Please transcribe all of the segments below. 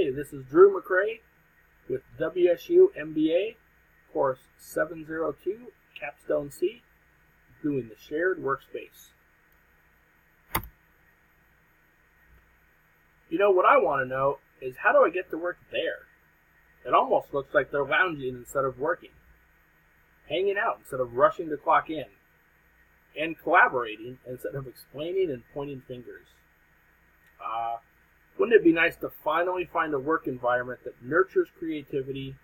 Hey, this is Drew McRae with WSU MBA, course 702, Capstone C, doing the shared workspace. You know, what I want to know is, how do I get to work there? It almost looks like they're lounging instead of working, hanging out instead of rushing to clock in, and collaborating instead of explaining and pointing fingers. Wouldn't it be nice to finally find a work environment that nurtures creativity,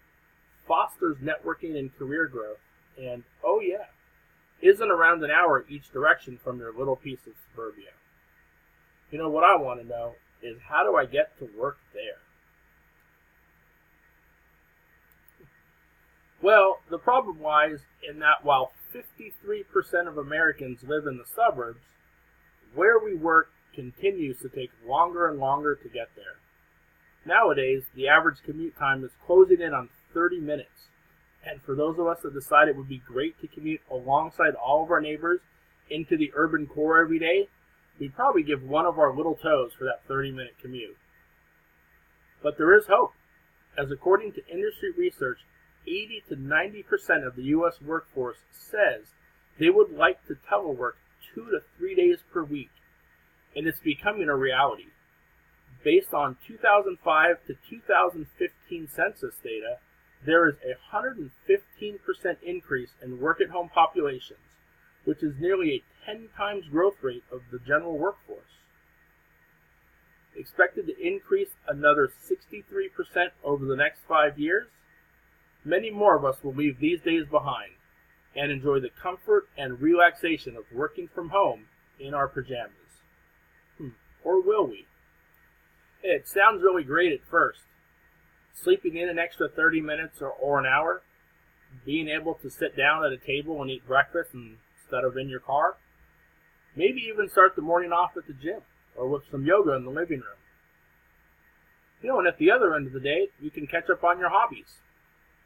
fosters networking and career growth, and, oh yeah, isn't around an hour each direction from your little piece of suburbia? You know, what I want to know is, how do I get to work there? Well, the problem lies in that while 53% of Americans live in the suburbs, where we work continues to take longer and longer to get there. Nowadays, the average commute time is closing in on 30 minutes. And for those of us that decide it would be great to commute alongside all of our neighbors into the urban core every day, we'd probably give one of our little toes for that 30-minute commute. But there is hope, as according to industry research, 80 to 90% of the U.S. workforce says they would like to telework 2 to 3 days per week, and it's becoming a reality. Based on 2005 to 2015 census data, there is a 115% increase in work-at-home populations, which is nearly a 10 times growth rate of the general workforce. Expected to increase another 63% over the next 5 years, many more of us will leave these days behind and enjoy the comfort and relaxation of working from home in our pajamas. Or will we? It sounds really great at first. Sleeping in an extra 30 minutes or an hour, being able to sit down at a table and eat breakfast instead of in your car, maybe even start the morning off at the gym or with some yoga in the living room. You know, and at the other end of the day, you can catch up on your hobbies.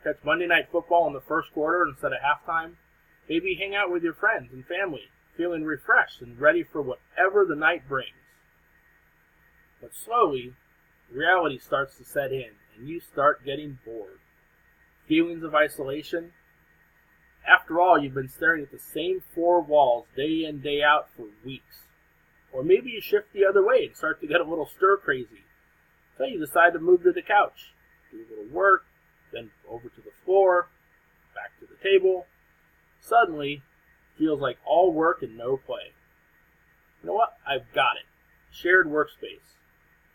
Catch Monday Night Football in the first quarter instead of halftime. Maybe hang out with your friends and family, feeling refreshed and ready for whatever the night brings. But slowly, reality starts to set in, and you start getting bored. Feelings of isolation. After all, you've been staring at the same four walls day in, day out for weeks. Or maybe you shift the other way and start to get a little stir-crazy. So you decide to move to the couch, do a little work, then over to the floor, back to the table. Suddenly, feels like all work and no play. You know what? I've got it. Shared workspace.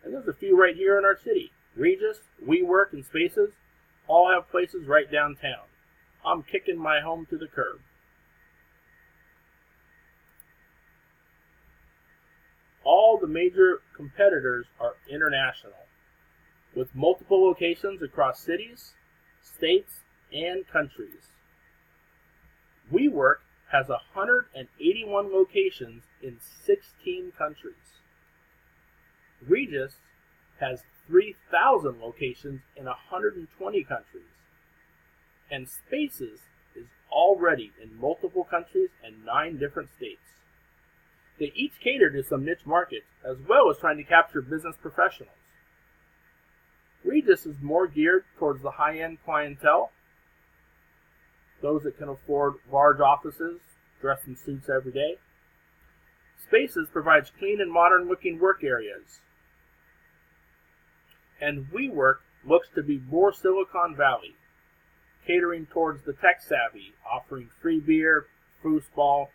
And there's a few right here in our city. Regis, WeWork, and Spaces all have places right downtown. I'm kicking my home to the curb. All the major competitors are international, with multiple locations across cities, states, and countries. WeWork has 181 locations in 16 countries. Regis has 3,000 locations in 120 countries. And Spaces is already in multiple countries and 9 different states. They each cater to some niche markets, as well as trying to capture business professionals. Regis is more geared towards the high-end clientele, those that can afford large offices, dressed in suits every day. Spaces provides clean and modern-looking work areas. And WeWork looks to be more Silicon Valley, catering towards the tech-savvy, offering free beer, foosball,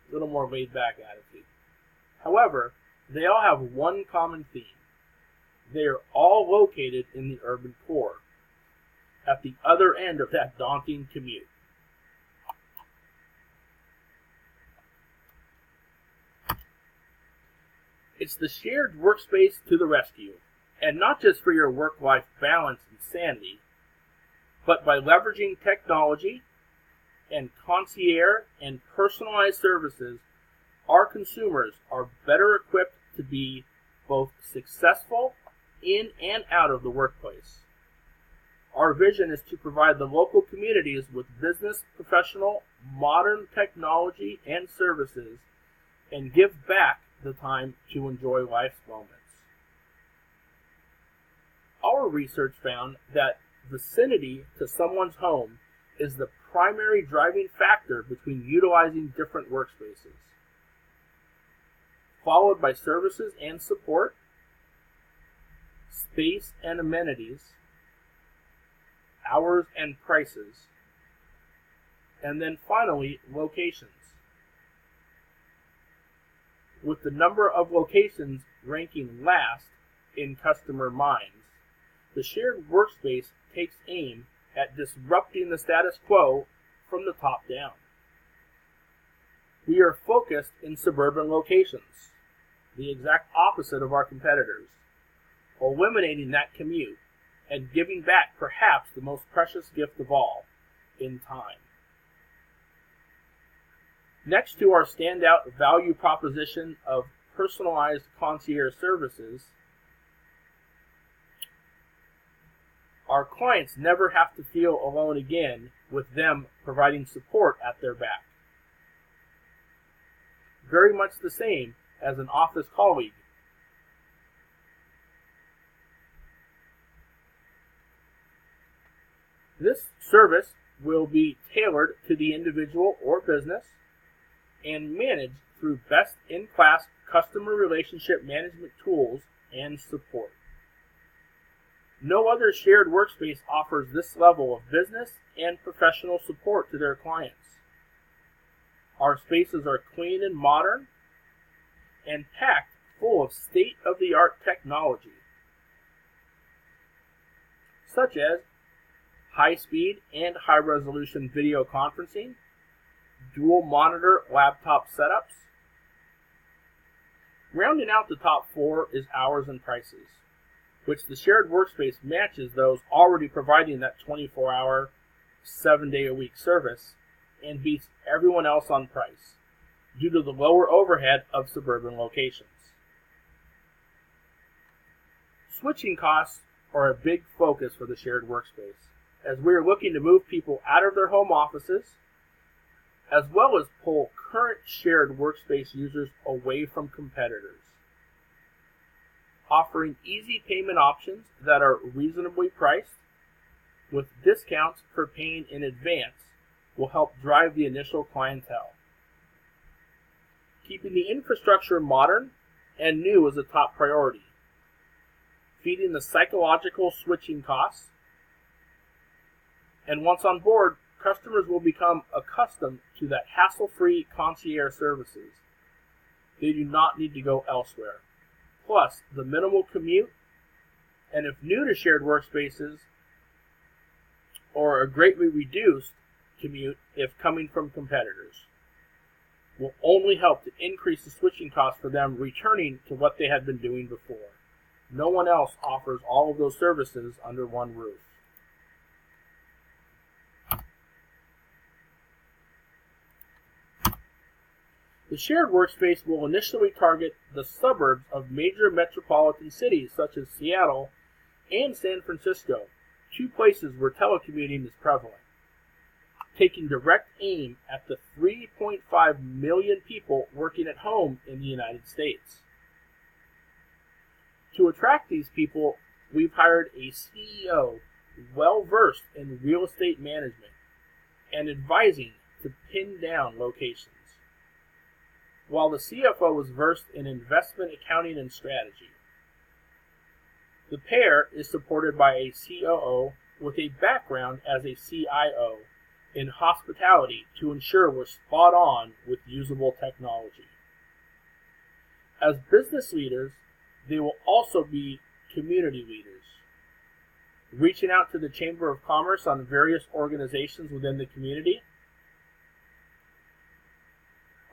a little more laid-back attitude. However, they all have one common theme. They are all located in the urban core, at the other end of that daunting commute. It's the shared workspace to the rescue, and not just for your work-life balance and sanity, but by leveraging technology and concierge and personalized services, our consumers are better equipped to be both successful in and out of the workplace. Our vision is to provide the local communities with business, professional, modern technology and services, and give back the time to enjoy life's moments. our research found that vicinity to someone's home is the primary driving factor between utilizing different workspaces, followed by services and support, space and amenities, hours and prices, and then finally, locations. With the number of locations ranking last in customer minds, the shared workspace takes aim at disrupting the status quo from the top down. We are focused in suburban locations, the exact opposite of our competitors, eliminating that commute and giving back perhaps the most precious gift of all, in time. Next to our standout value proposition of personalized concierge services, our clients never have to feel alone again with them providing support at their back. Very much the same as an office colleague. This service will be tailored to the individual or business and managed through best-in-class customer relationship management tools and support. No other shared workspace offers this level of business and professional support to their clients. Our spaces are clean and modern and packed full of state-of-the-art technology, such as high-speed and high-resolution video conferencing, dual-monitor laptop setups. Rounding out the top four is hours and prices, which the shared workspace matches those already providing that 24-hour, 7-day-a-week service and beats everyone else on price due to the lower overhead of suburban locations. Switching costs are a big focus for the shared workspace, as we are looking to move people out of their home offices, as well as pull current shared workspace users away from competitors. Offering easy payment options that are reasonably priced with discounts for paying in advance will help drive the initial clientele. Keeping the infrastructure modern and new is a top priority. Feeding the psychological switching costs. And once on board, customers will become accustomed to that hassle-free concierge services. They do not need to go elsewhere. Plus, the minimal commute, and if new to shared workspaces, or a greatly reduced commute if coming from competitors, will only help to increase the switching costs for them returning to what they had been doing before. No one else offers all of those services under one roof. The shared workspace will initially target the suburbs of major metropolitan cities such as Seattle and San Francisco, two places where telecommuting is prevalent, taking direct aim at the 3.5 million people working at home in the United States. To attract these people, we've hired a CEO well-versed in real estate management and advising to pin down locations, while the CFO was versed in investment accounting and strategy. The pair is supported by a COO with a background as a CIO in hospitality to ensure we're spot on with usable technology. As business leaders, they will also be community leaders, reaching out to the Chamber of Commerce on various organizations within the community.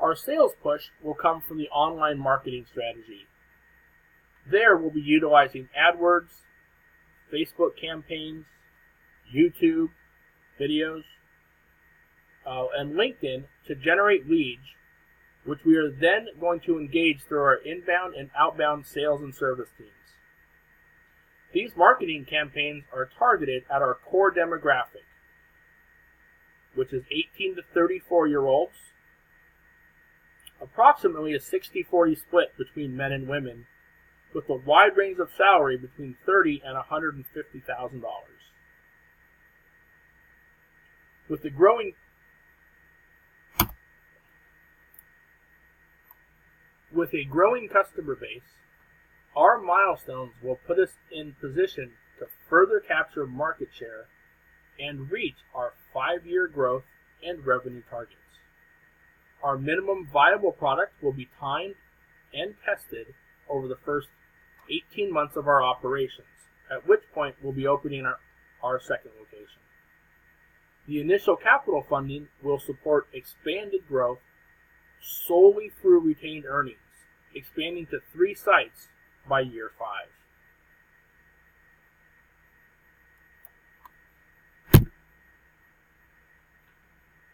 Our sales push will come from the online marketing strategy. There we'll be utilizing AdWords, Facebook campaigns, YouTube, videos, and LinkedIn to generate leads, which we are then going to engage through our inbound and outbound sales and service teams. These marketing campaigns are targeted at our core demographic, which is 18 to 34-year-olds, approximately a 60-40 split between men and women, with a wide range of salary between $30,000 and $150,000. With a growing customer base, our milestones will put us in position to further capture market share and reach our 5-year growth and revenue targets. Our minimum viable product will be timed and tested over the first 18 months of our operations, at which point we'll be opening our second location. The initial capital funding will support expanded growth solely through retained earnings, expanding to 3 sites by year 5.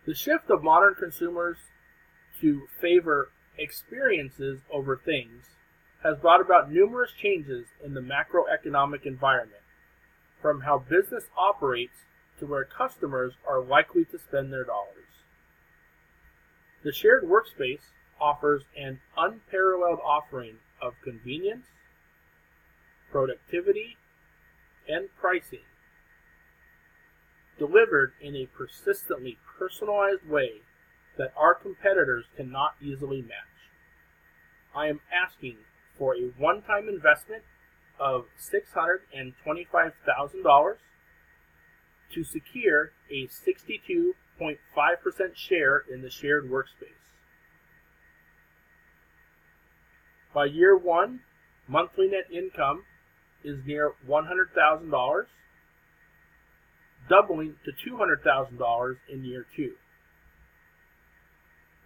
The shift of modern consumers to favor experiences over things has brought about numerous changes in the macroeconomic environment, from how business operates to where customers are likely to spend their dollars. The shared workspace offers an unparalleled offering of convenience, productivity, and pricing, delivered in a persistently personalized way that our competitors cannot easily match. I am asking for a one-time investment of $625,000 to secure a 62.5% share in the shared workspace. By year 1, monthly net income is near $100,000, doubling to $200,000 in year 2,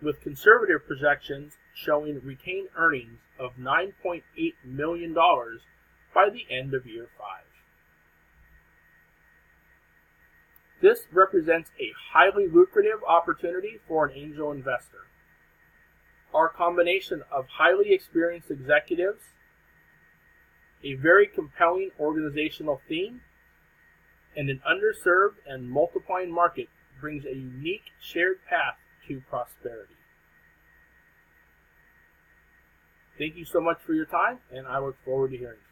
with conservative projections showing retained earnings of $9.8 million by the end of year 5. This represents a highly lucrative opportunity for an angel investor. Our combination of highly experienced executives, a very compelling organizational theme, and an underserved and multiplying market brings a unique shared path to prosperity. Thank you so much for your time, and I look forward to hearing from you.